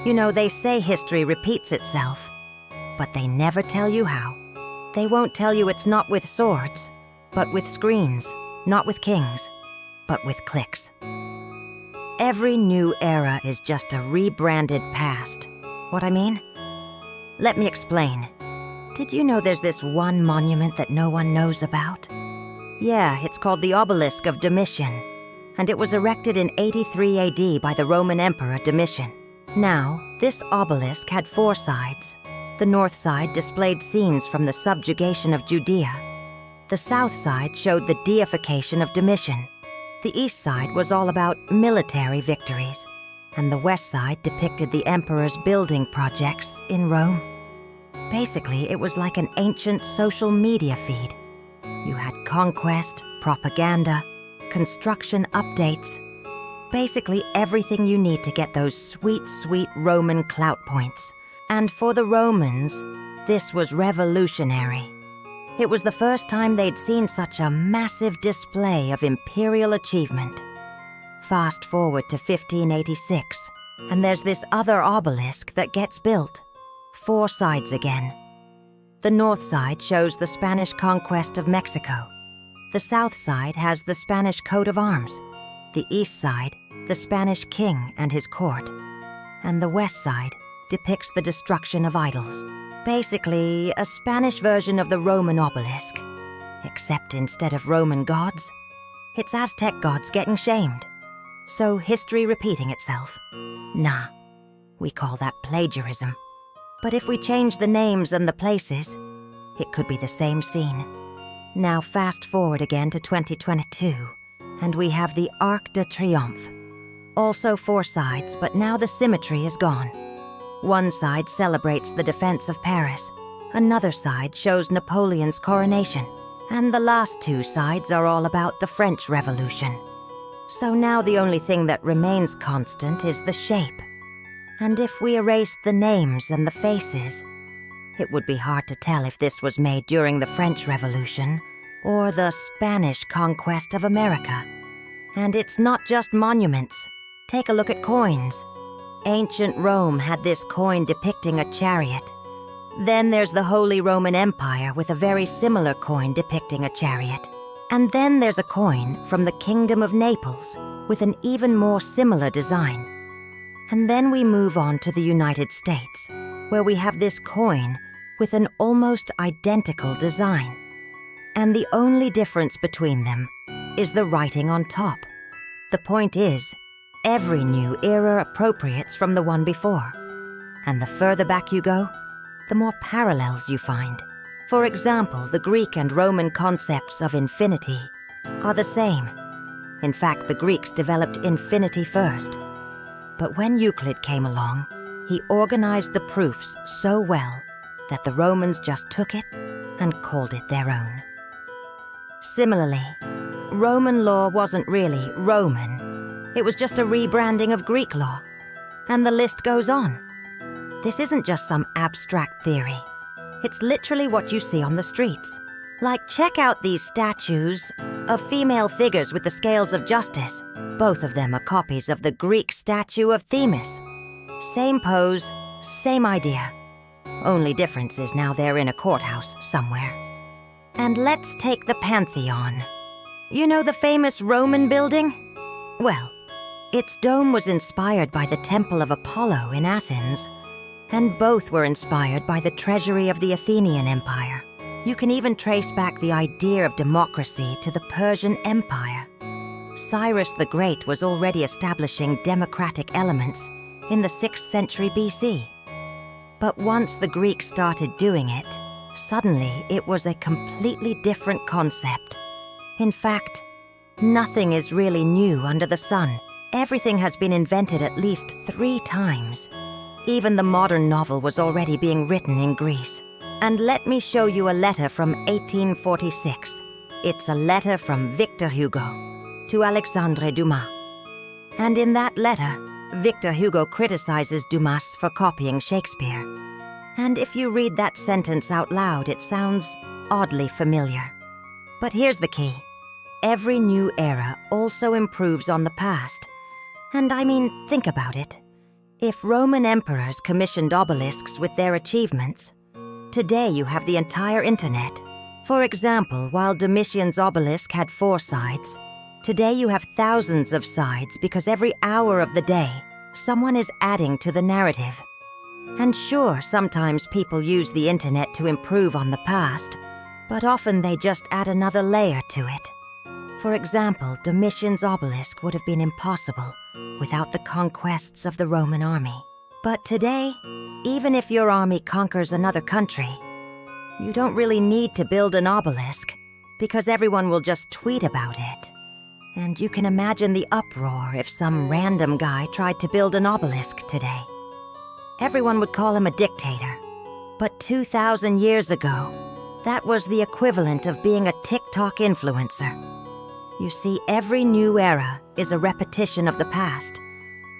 You know, they say history repeats itself, but they never tell you how. They won't tell you it's not with swords, but with screens, not with kings, but with clicks. Every new era is just a rebranded past. What I mean? Let me explain. Did you know there's this one monument that no one knows about? Yeah, it's called the Obelisk of Domitian, and it was erected in 83 AD by the Roman Emperor Domitian. Now, this obelisk had 4 sides. The north side displayed scenes from the subjugation of Judea. The south side showed the deification of Domitian. The east side was all about military victories, and the west side depicted the emperor's building projects in Rome. Basically, it was like an ancient social media feed. You had conquest, propaganda, construction updates, basically everything you need to get those sweet, sweet Roman clout points. And for the Romans, this was revolutionary. It was the first time they'd seen such a massive display of imperial achievement. Fast forward to 1586, and there's this other obelisk that gets built. 4 sides again. The north side shows the Spanish conquest of Mexico. The south side has the Spanish coat of arms. The east side, the Spanish king and his court. And the west side depicts the destruction of idols. Basically, a Spanish version of the Roman obelisk. Except instead of Roman gods, it's Aztec gods getting shamed. So history repeating itself. Nah, we call that plagiarism. But if we change the names and the places, it could be the same scene. Now fast forward again to 2022, and we have the Arc de Triomphe. Also 4 sides, but now the symmetry is gone. One side celebrates the defense of Paris, another side shows Napoleon's coronation, and the last 2 sides are all about the French Revolution. So now the only thing that remains constant is the shape. And if we erased the names and the faces, it would be hard to tell if this was made during the French Revolution or the Spanish conquest of America. And it's not just monuments. Take a look at coins. Ancient Rome had this coin depicting a chariot. Then there's the Holy Roman Empire with a very similar coin depicting a chariot. And then there's a coin from the Kingdom of Naples with an even more similar design. And then we move on to the United States, where we have this coin with an almost identical design. And the only difference between them is the writing on top. The point is, every new era appropriates from the one before. And the further back you go, the more parallels you find. For example, the Greek and Roman concepts of infinity are the same. In fact, the Greeks developed infinity first. But when Euclid came along, he organized the proofs so well that the Romans just took it and called it their own. Similarly, Roman law wasn't really Roman. It was just a rebranding of Greek law. And the list goes on. This isn't just some abstract theory. It's literally what you see on the streets. Like, check out these statues of female figures with the scales of justice. Both of them are copies of the Greek statue of Themis. Same pose, same idea. Only difference is now they're in a courthouse somewhere. And let's take the Pantheon. You know the famous Roman building? Well, its dome was inspired by the Temple of Apollo in Athens, and both were inspired by the treasury of the Athenian Empire. You can even trace back the idea of democracy to the Persian Empire. Cyrus the Great was already establishing democratic elements in the 6th century BC. But once the Greeks started doing it, suddenly it was a completely different concept. In fact, nothing is really new under the sun. Everything has been invented at least 3 times. Even the modern novel was already being written in Greece. And let me show you a letter from 1846. It's a letter from Victor Hugo to Alexandre Dumas. And in that letter, Victor Hugo criticizes Dumas for copying Shakespeare. And if you read that sentence out loud, it sounds oddly familiar. But here's the key. Every new era also improves on the past. And I mean, think about it. If Roman emperors commissioned obelisks with their achievements, today you have the entire internet. For example, while Domitian's obelisk had 4 sides, today you have thousands of sides because every hour of the day, someone is adding to the narrative. And sure, sometimes people use the internet to improve on the past, but often they just add another layer to it. For example, Domitian's obelisk would have been impossible without the conquests of the Roman army. But today, even if your army conquers another country, you don't really need to build an obelisk because everyone will just tweet about it. And you can imagine the uproar if some random guy tried to build an obelisk today. Everyone would call him a dictator. But 2,000 years ago, that was the equivalent of being a TikTok influencer. You see, every new era is a repetition of the past,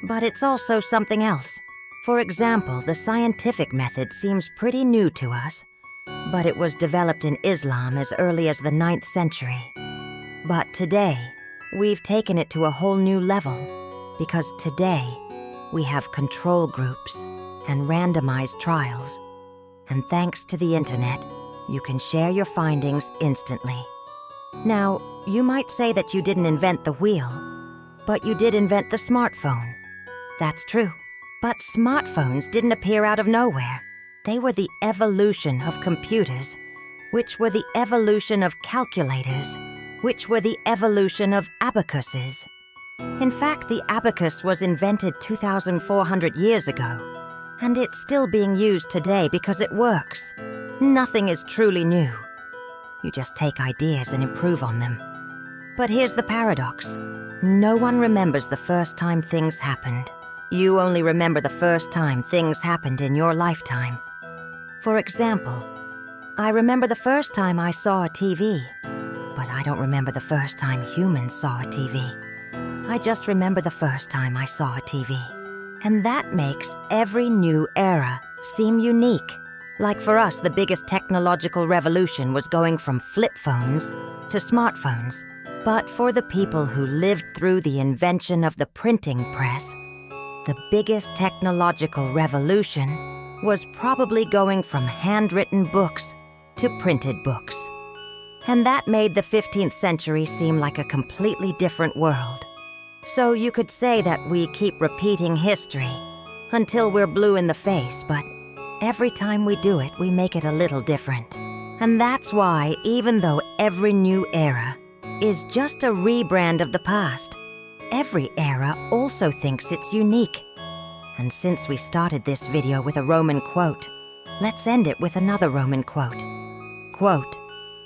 but it's also something else. For example, the scientific method seems pretty new to us, but it was developed in Islam as early as the 9th century. But today, we've taken it to a whole new level, because today, we have control groups and randomized trials. And thanks to the internet, you can share your findings instantly. Now, you might say that you didn't invent the wheel, but you did invent the smartphone. That's true. But smartphones didn't appear out of nowhere. They were the evolution of computers, which were the evolution of calculators, which were the evolution of abacuses. In fact, the abacus was invented 2,400 years ago, and it's still being used today because it works. Nothing is truly new. You just take ideas and improve on them. But here's the paradox. No one remembers the first time things happened. You only remember the first time things happened in your lifetime. For example, I remember the first time I saw a TV, but I don't remember the first time humans saw a TV. I just remember the first time I saw a TV. And that makes every new era seem unique. Like for us, the biggest technological revolution was going from flip phones to smartphones. But for the people who lived through the invention of the printing press, the biggest technological revolution was probably going from handwritten books to printed books. And that made the 15th century seem like a completely different world. So you could say that we keep repeating history until we're blue in the face, but every time we do it, we make it a little different. And that's why, even though every new era is just a rebrand of the past, every era also thinks it's unique. And since we started this video with a Roman quote, let's end it with another Roman quote. Quote,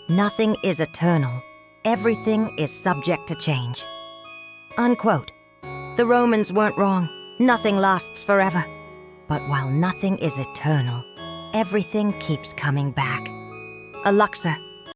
"Nothing is eternal. Everything is subject to change." Unquote. The Romans weren't wrong. Nothing lasts forever. But while nothing is eternal, everything keeps coming back. Alexa,